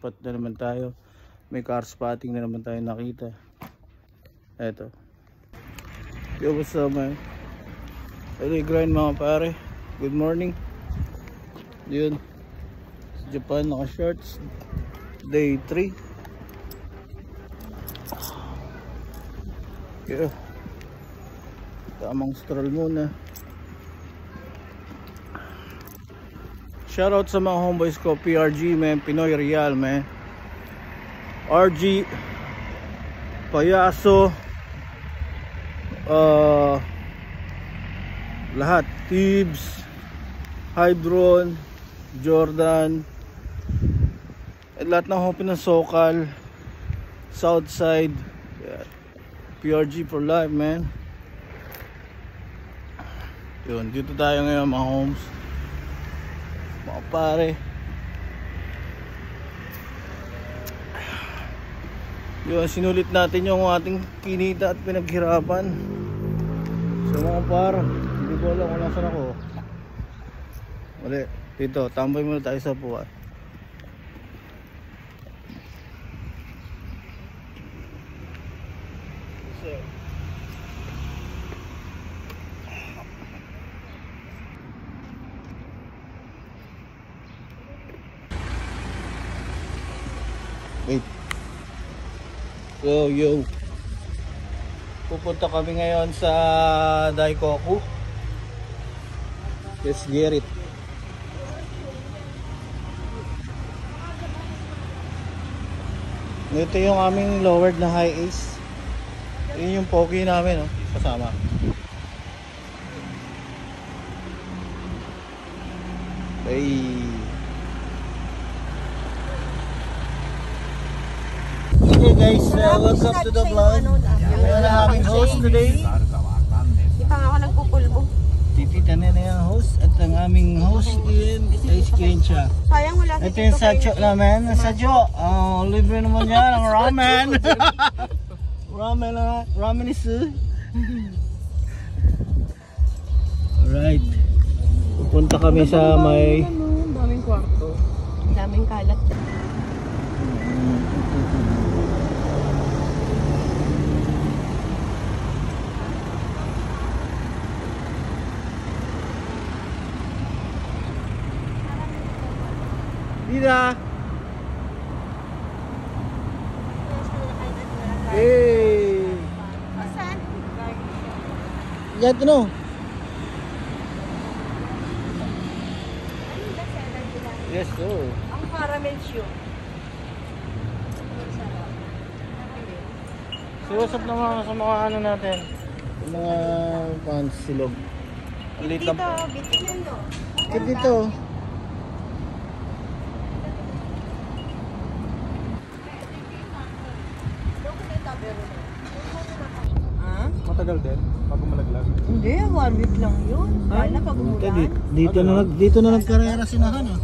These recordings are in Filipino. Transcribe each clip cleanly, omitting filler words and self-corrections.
spot na naman tayo. May car spotting na naman tayo nakita. Eto. Yo, what's up man? Daily grind mga pare. Good morning. Yun. Sa Japan naka shorts. Day 3. Yeah. Tamang stroll muna. Shoutout sa mga homeboys ko, PRG man, Pinoy Real man, RG, Payaso, lahat, Tibbs, Hydron, Jordan, at lahat ng hopi ng Sokal, Southside, yeah. PRG for life man. Yun, dito tayo ngayon mga homes, mga pare. Yun, sinulit natin yung ating kinita at pinaghirapan. So mga pare, hindi ko alam kung nasan ako. Wala, dito, tambay muna tayo sa puwan. Wait. Yo. Pupunta kami ngayon sa Daikoku. Let's get it. Ito yung aming lowered na high ace. Yun yung pogi namin, no? Kasama. Hey. Okay guys, welcome to the vlog. Ngayon ang aming host today. Hindi pa nga ako nagpupulbo. Titita na yung host. At ang aming host din ay si Kencha. Sayang wala si Ito yung Sacho namin. Sacho, libre naman yan ang ramen. Ramen is alright. Pupunta kami sa may daming kwarto. Daming kalat. Dida. Hey. Saan? Yan no. Yes, sir. Ang caramel shoe. So what's up naman sa mga ano natin? Yung mga pants silog. Ang liit Dito, lang. bitin. Dito. Matagal din bago malaglag. Hindi, 1 week lang yun. Kala pag umulan. Dito na nagkarera sinahan ah.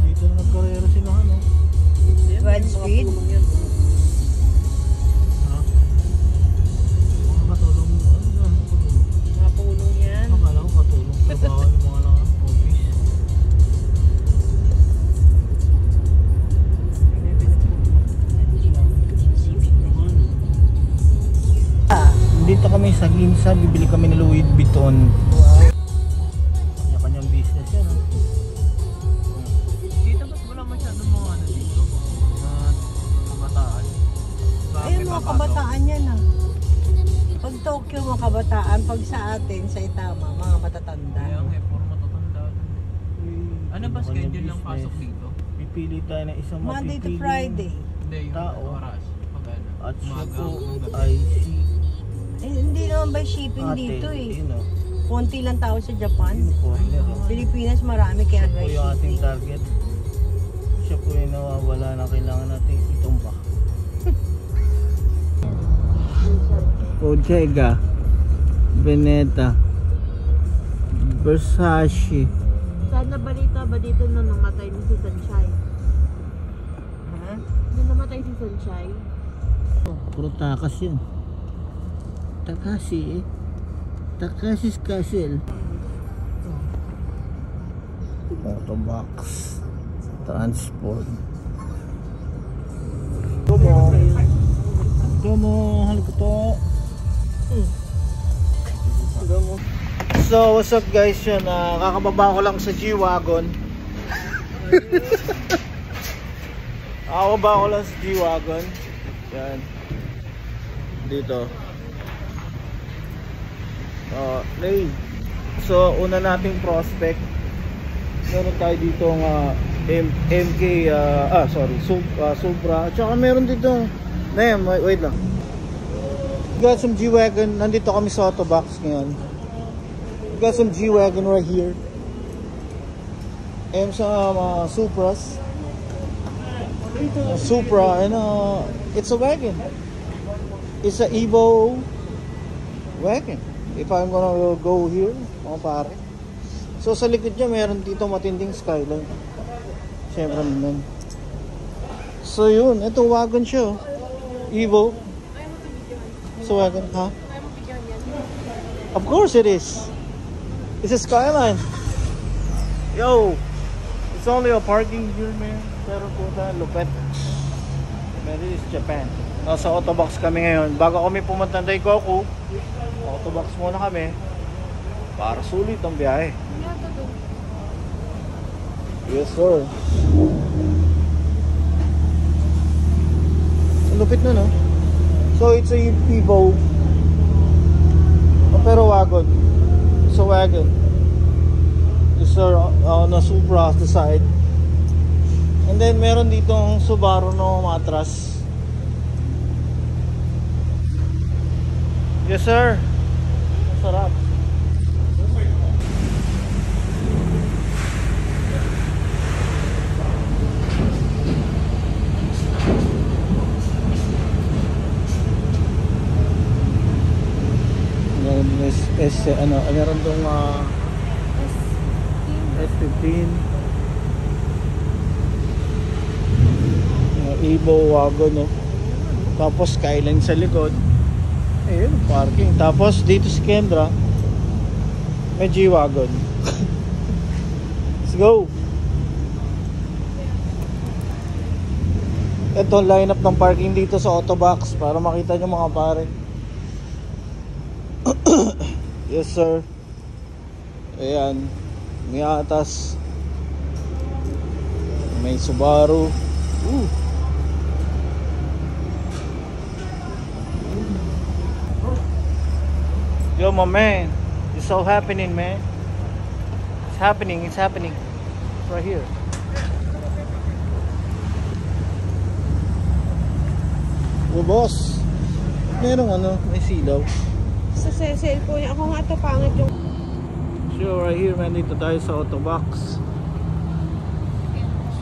Dito na nagkarera sinahan ah. 12 speed. Katulong. Mga pulong yan. Akala ko katulong. Trabaho ng mga lang office. Dito kami sa Ginza, bibili kami ng Louis Vuitton. Wow. Kanya-kanyang business yan. Dito ba't wala masyadong mga ano dito? Kabataan. Ayun mga kabataan yan ah. Pag Tokyo mga kabataan, pag sa atin, sa Itama, mga matatanda. Kaya nga, puro matatanda. Ano ba schedule ng pasok dito? Pipili tayo ng isang Monday to mapipiling Friday. Hindi, yung Tao. oras. Pag ano, At siya umaga, po hanggang gabi. ay si Eh, hindi naman by shipping ate. dito eh. Yun o. Konti lang tao sa Japan. Corner o. Pilipinas marami kaya Siya po by yung ating shipping. target. Siya po yung nawawala na kailangan natin itumba. Bottega, Veneta, Versace. Saan na balita ba dito na namatay ni si Sunshine? Ha? Na namatay si Sunshine? Puro takas yan. Takasi eh. Takasi's Castle. Motobox. Transport. Domo, halika to. So, what's up guys? Yun, kakababa ko lang sa G-Wagon. Kakababa ko lang sa G-Wagon. Yan. Dito. Lay. So, una nating prospect. Meron tayo dito MK, Supra. Tsaka meron dito. Wait lang. Got some G-Wagon. Nandito kami sa Autobox ngayon. Got some G-Wagon right here. And some Supras. Supra, and it's a wagon. It's a Evo wagon. If I'm gonna go here, mga pare. So sa likod niya meron dito matinding skyline. Siyempre naman. So yun, ito wagon siya. Evo. It's a wagon, ha? Of course it is. It's a Skyline. Yo, it's only a parking here, man. Pero puta, lupet. Man, this is Japan. Nasa Autobox kami ngayon. Bago kami pumunta ng Daikoku, Autobox muna kami para sulit ang biyahe. Yes, sir. Ang lupit na, no? So, it's a Evo. Pero wagon. It's a wagon. Yes, sir. Na Supra at the side. And then, meron ditong Subaru no matras. Yes, sir. Masarap. Meron tong S15 Evo wagon, no? Tapos Skyline sa likod. Ayun, parking. Tapos dito si Kendra may G-Wagon. Let's go. Ito lineup ng parking dito sa Autobox para makita nyo mga pare. Yes, sir. Ayan. May atas. May Subaru. Yo, my man. It's so happening, man. It's happening. It's happening. Right here. Oh, boss. Merong may silaw. Sa cellphone niya. Ako nga ito pangit yung... So right here, man, dito tayo sa Autobox.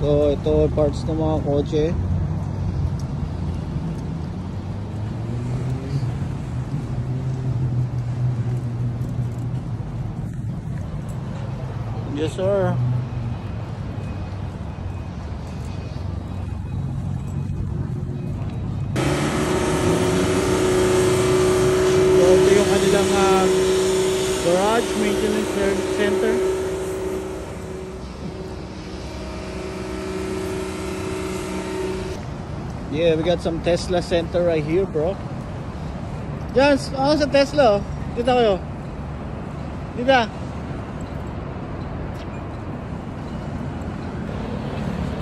So ito parts ng mga kotse. Yes, sir. Ito yung kanilang garage maintenance center. Yeah, we got some Tesla center right here, bro. Diyan, sa Tesla. Dito kayo. Dito.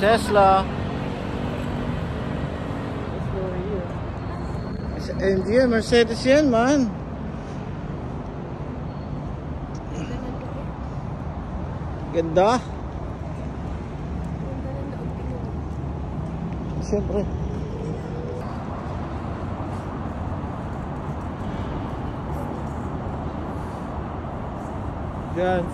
Tesla. Let's go over here. It's AMG, Mercedes yan, man. Ganda. Siyempre. Yan.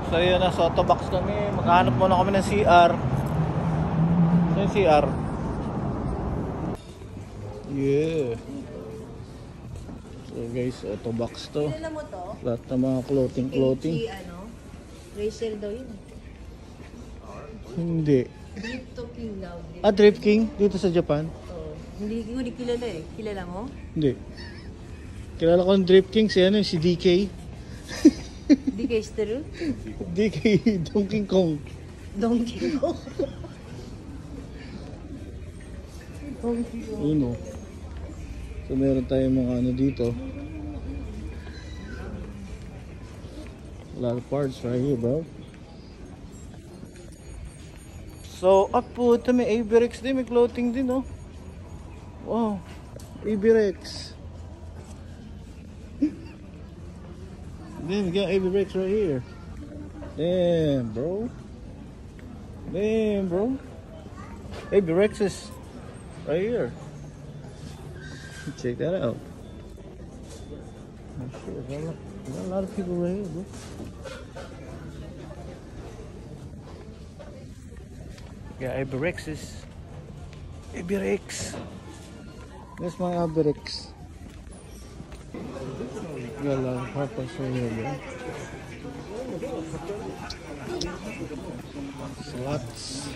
So yun, nasa Autobox kami. Maghanap muna kami ng CR. So yung CR. Yeah. So guys, Autobox to. Kilala mo to? Lahat ng mga clothing. Racer daw yun. Hindi. Drift to King daw. Drift King dito sa Japan? Hindi ko kilala eh. Kilala mo? Hindi. Kilala ko ng Drip King si ano, si DK. Hindi kayo stero? DK Donkey Kong. Donkey Kong. Uno. So meron tayong mga ano dito. A lot of parts right here, bro. So, po, ito may Avirex din, may clothing din, oh. Wow, Avirex. Then we got Avirex right here. Damn, bro. Damn, bro. Avirex is right here. Check that out. Oh, shit, there's a lot of people right here, bro. Yeah, Avirexes. Avirex. That's my Avirex. Got a lot of purples right here, bro. Slots.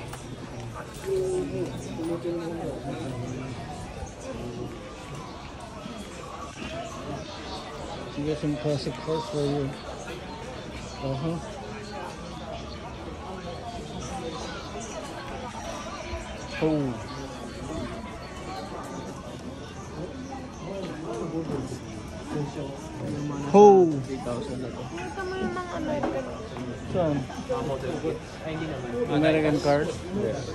You got some classic cars right here. Oh. Oh. 3,000 na to. Ito mo yung mga American. Saan? Model kit. Ay, hindi naman. American cars? Yes.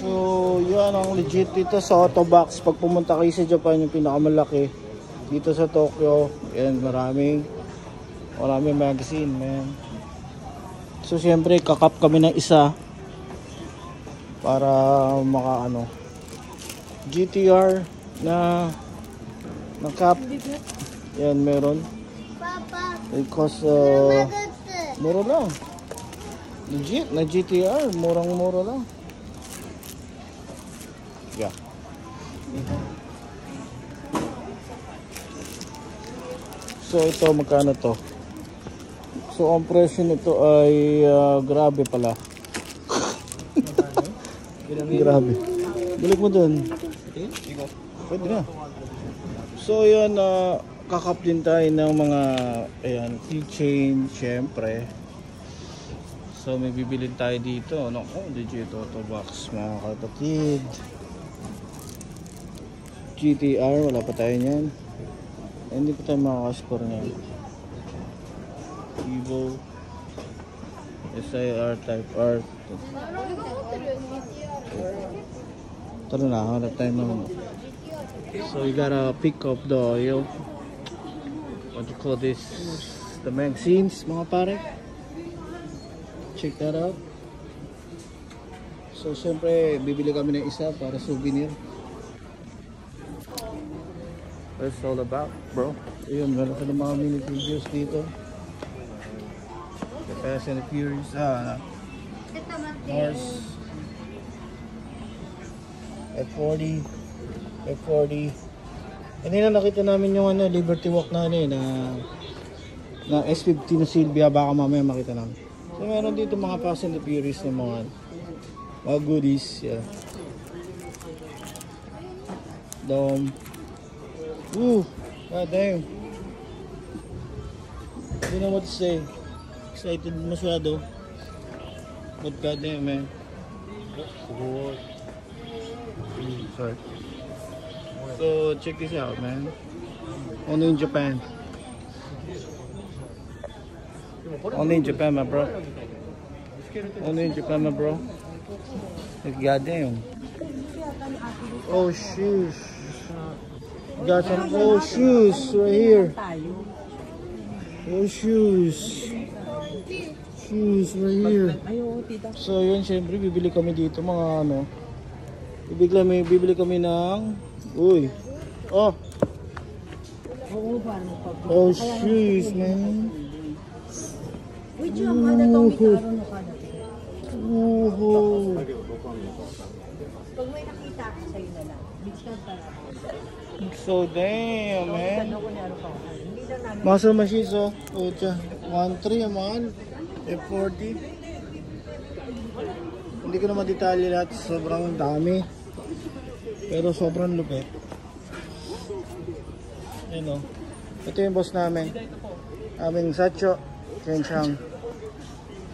So, yan ang legit dito sa Autobox. Pag pumunta kayo sa Japan, yung pinakamalaki dito sa Tokyo. Yan, maraming magazine, man. So, siyempre, kakap kami ng isa para maka GTR na cap. Yan, meron. It cost mura lang. Legit na GTR, murang-mura lang. Yeah. So ito magkano to? So ang presyo nito ay grabe pala. Grabe. Balik mo dun. Pwede na. So yun, kakap din tayo ng mga keychain syempre. So may bibilin tayo dito. Legit Autobox mga kapatid. GTR, wala pa tayo niyan. Hindi pa tayo makakascore niyan. Evo SIR Type R. Tara na, hanap tayo naman. So you gotta pick up the what you call this, the magazines mga pare. Check that out. So syempre bibili kami ng isa para souvenir. That's all about, bro. Ayun, meron ka ng mga mini videos dito. The Fast and the Furious, Mars, F40. Hindi na nakita namin yung Liberty Walk na na S50 na Silvia, baka mamaya makita namin. So meron dito mga Fast and the Furious na mga goodies, yeah. Dome. Ooh, god damn. I don't know what to say. Excited masyado. But god damn, man. Sorry. So check this out, man. Only in Japan. Only in Japan, my bro. Only in Japan, my bro. God damn. Oh, shoes. Got some old shoes right here. Old shoes. Shoes right here. So yun, syempre bibili kami dito mga bibili kami ng oh shoes, man. Pag may nakita ako sa'yo na lang, discount para. So damn, man. Muscle machines, oh. 1.3 man. F40. Hindi ko na madetalye lahat. Sobrang dami. Pero sobrang lupit. Ayun o. Ito yung boss namin. Aming Sacho. Chenchang.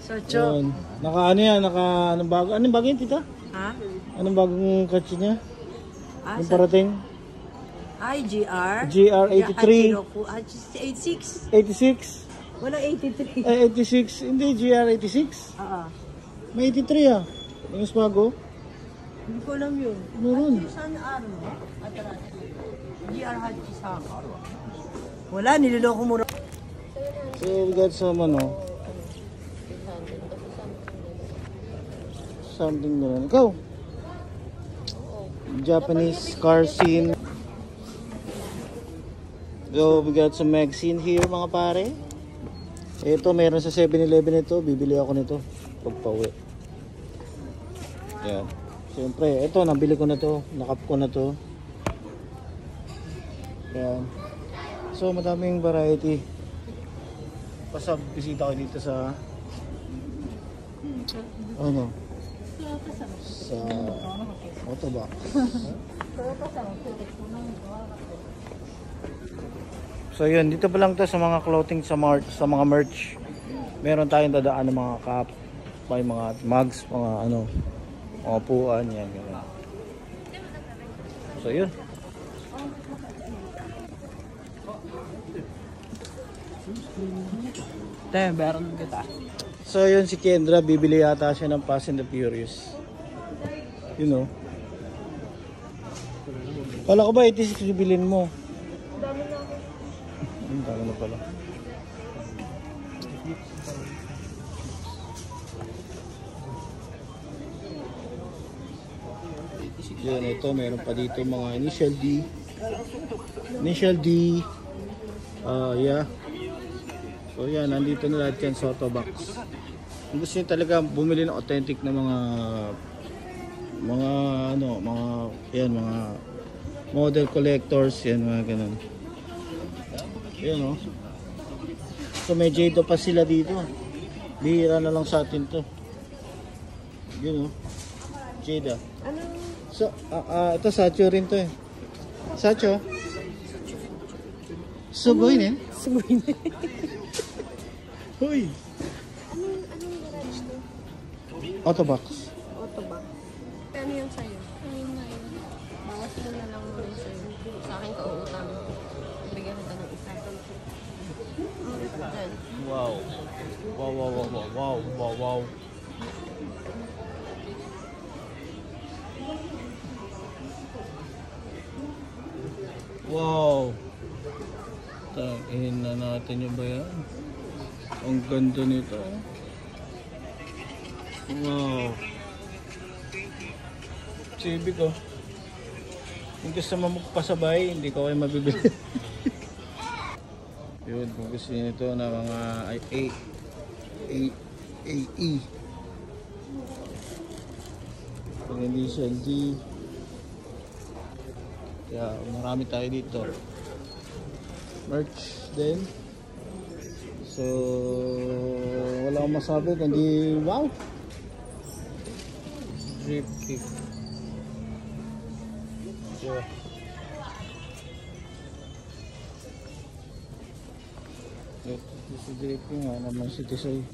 Sacho. Yun. Naka ano yan? Naka anong bago? Anong bago yun tita? Ha? Anong bagong kotse niya? Ah, Yung parating? Ay, GR. GR83. 86. 86? Walang 83. 86. Hindi, GR86. Oo. May 83 ah. Yung mas bago. Hindi ko alam yun. Meron. Saan araw mo? Atras. GR Hachis wala, niloloko mo rin. So we got some ano. Something na lang. Ikaw? Japanese car scene. So we got some magazine here mga pare. Ito meron sa 7-Eleven ito. Bibili ako nito pagpa-uwi. Yan. Siyempre, ito nabili ko na to. Nakap ko na to. Yan. So madaming variety. Pasab bisita ko dito sa ano? Sa Autobox. So yun, dito pa lang to sa mga clothing sa mga merch. Meron tayong dadaan ng mga cup, may mga mugs, mga ano, mga puan, yan, ganyan. So yun. Te, meron kita. So yun si Kendra, bibili yata siya ng Fast and the Furious. You know. Kala ko ba 86 bibilin mo? Ang dami na pala. Yun, ito meron pa dito mga initial D. Initial D. Yeah. So yan, nandito na lahat yan sa Autobox. Kung gusto nyo talaga bumili ng authentic na mga ano, mga model collectors, yan mga ganun. Yan o. So may Jado pa sila dito. Bihira na lang sa atin to. Yun o. Jada. So, ito Sacho rin to eh. Sacho? Sugoy ne? Sugoy na. Hoy! Anong garage to? Autobox. Autobox. Ano yun sa'yo? Ayun na yun. Bawas mo na lang muna sa'yo. Sa akin ka uutang. Bigyan kita ng isa. Dyan. Wow. Wow, wow, wow, wow, wow, wow, wow. Wow. Tangin na natin yung bayan. Ang ganda nito. Wow. Sibi ko. Kung gusto mo magpasabay, hindi ko kayo mabibili. Yun, kung gusto nyo ito na mga AE. Pag initial D. Kaya marami tayo dito. Merch din. So, wala akong masabi kundi wow. Drip kick. So, ito si drip kick nga naman si Tisoy.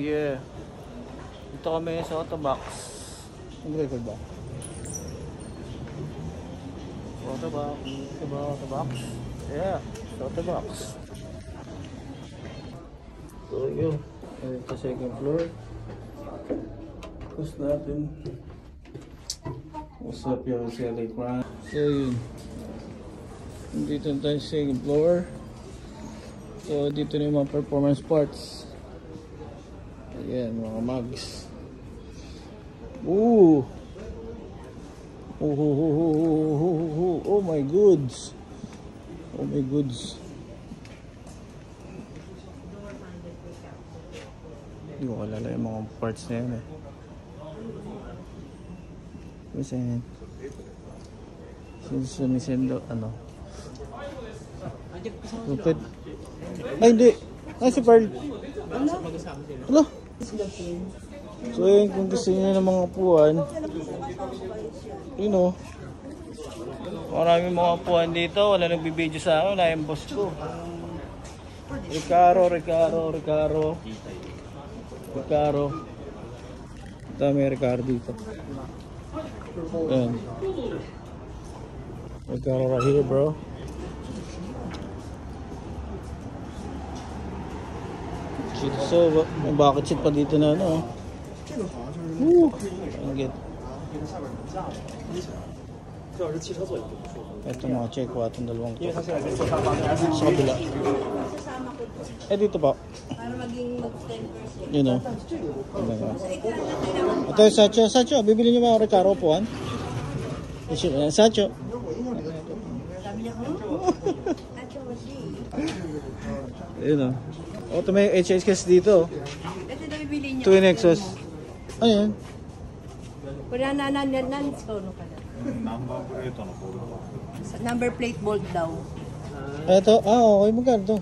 Yeah. Ito kami sa Autobox. Ang record ba? Autobox. Diba Autobox? Yeah. Sa Autobox. So yun. Ito second floor. Tapos natin. What's up yung CLA Crown? So yun. Dito tayo sa second floor. So dito na yung mga performance parts. Ayan, mga mugs. Ooh! Oh my goods! Oh my goods! Hindi ko kalala yung mga parts na yan eh. What's that? Sinisendo, ano. Lupit. Ay, hindi. Ay, si Pearl. Ano? So, yun, kung gusto niyo ng mga upuan, yun o. Maraming mga upuan dito. Wala nagbibideo sa akin. Wala yung boss ko. Ricardo. Dami Ricardo dito. Ayan. Ricardo right here, bro. So, may bucket seat pa dito na ano. Woo! Ang git. Ito mga check ko itong dalawang to. Sa kabila. Eh dito pa. Para maging mag-10%. Yun o. Ito yung Sacho. Sacho, bibili niyo mga Recaro po, Sacho. Sabi niya, Yun o. O, ito may HHS dito. ito na bibili niya. Twin Exos. Ayan. Kaya nanan ikaw no ka na. Number plate bolt daw. Ito, okay, magkano to?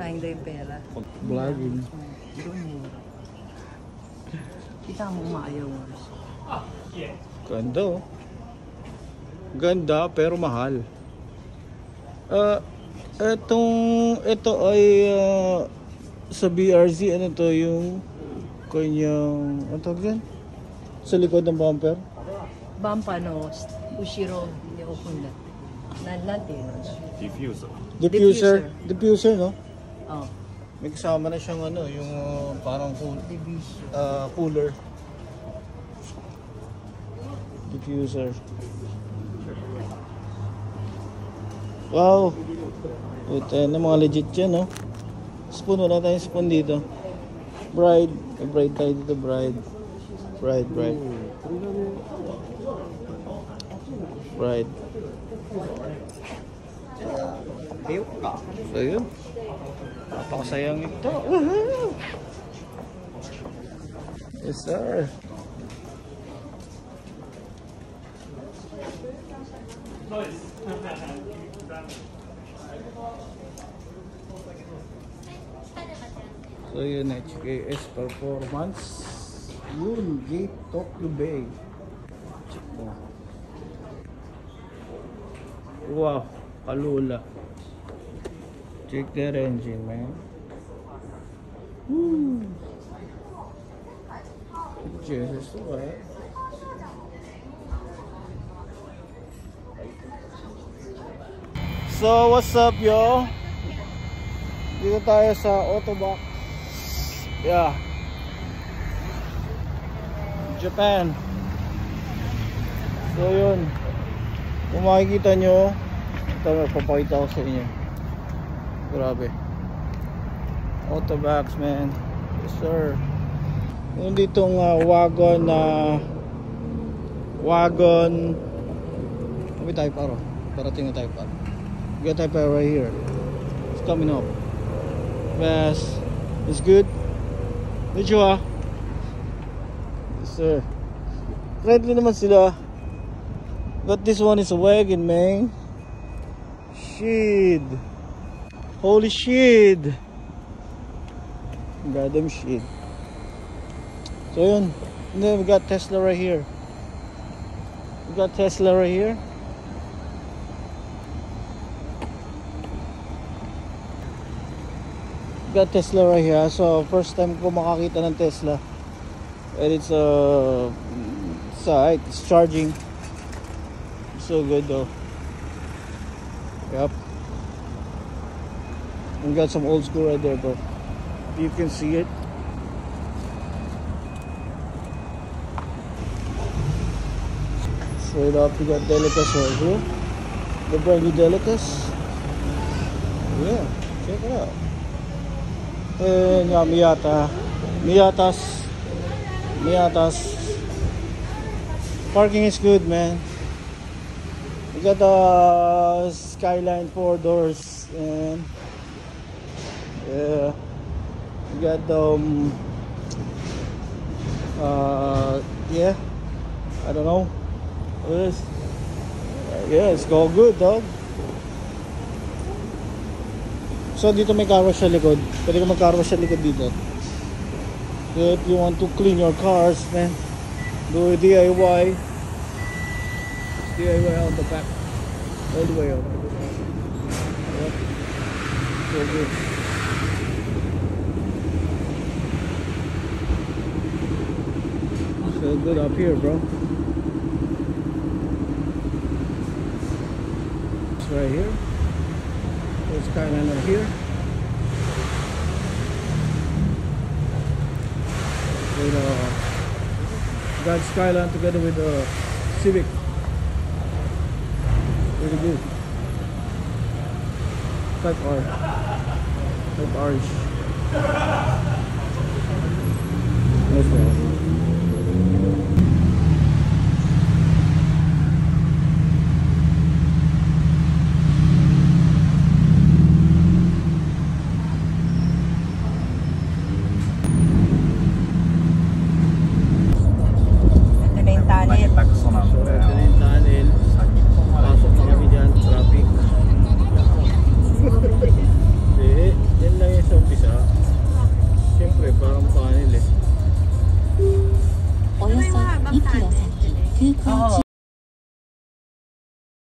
Sayang daw yung pera. Vlogging. Kita mo maayaw. Ganda oh. Ganda pero mahal. Ito ay sa BRZ, ano to yung kanyang, ano tawag yan? Sa likod ng bumper? Bumper no, Ushiro, hindi ko kunda. Natin. Diffuser, no? Oh, May kasama na siyang ano, yung parang division. cooler. Diffuser. Wow! Ito na mga legit yan, no? Spoon, wala tayong spoon dito. Bride. May bride tayo dito, bride. Bride. So yun. Napakasayang ito. Woohoo! Yes, sir. So yun, HKS Performance. Yun, Gate Tokyo Bay. Check mo. Wow, kalula. Check their engine, man. Woo! Jesus, what? So, what's up, yo? Dito tayo sa Autobox. Yeah. Japan. So, yun. Kung makikita nyo, ito, papakita ko sa inyo. Grabe. Autobox, man. Yes, sir. Yung ditong wagon na Kami tayo paro. Parating na tayo paro. We got type right here. It's coming up. Yes. It's good. Konnichiwa. Yes, sir. Friendly naman sila. But this one is a wagon, man. Shit. Holy shit. Goddamn shit. So yun. And then we got Tesla right here. We got Tesla right here. Got Tesla right here. So first time ko makakita ng Tesla, and it's it's charging. So good though. Yep. We got some old school right there, bro. You can see it. Straight up, we got Delicas right here. The brand new Delicas. Yeah, check it out. And Miatas. Parking is good, man. We got the Skyline 4 doors, and yeah, we got the I don't know. What it is? Yeah, it's all good, dog. So dito may car wash sa likod. Pwede ka mag-car wash sa likod dito. So if you want to clean your cars, man, do a DIY. DIY on the back. All the way up. Yep. So good. So good up here, bro. It's right here. There's Skyliner here. With got Skyline together with Civic. Really good. Type R. Type R-ish. Nice one.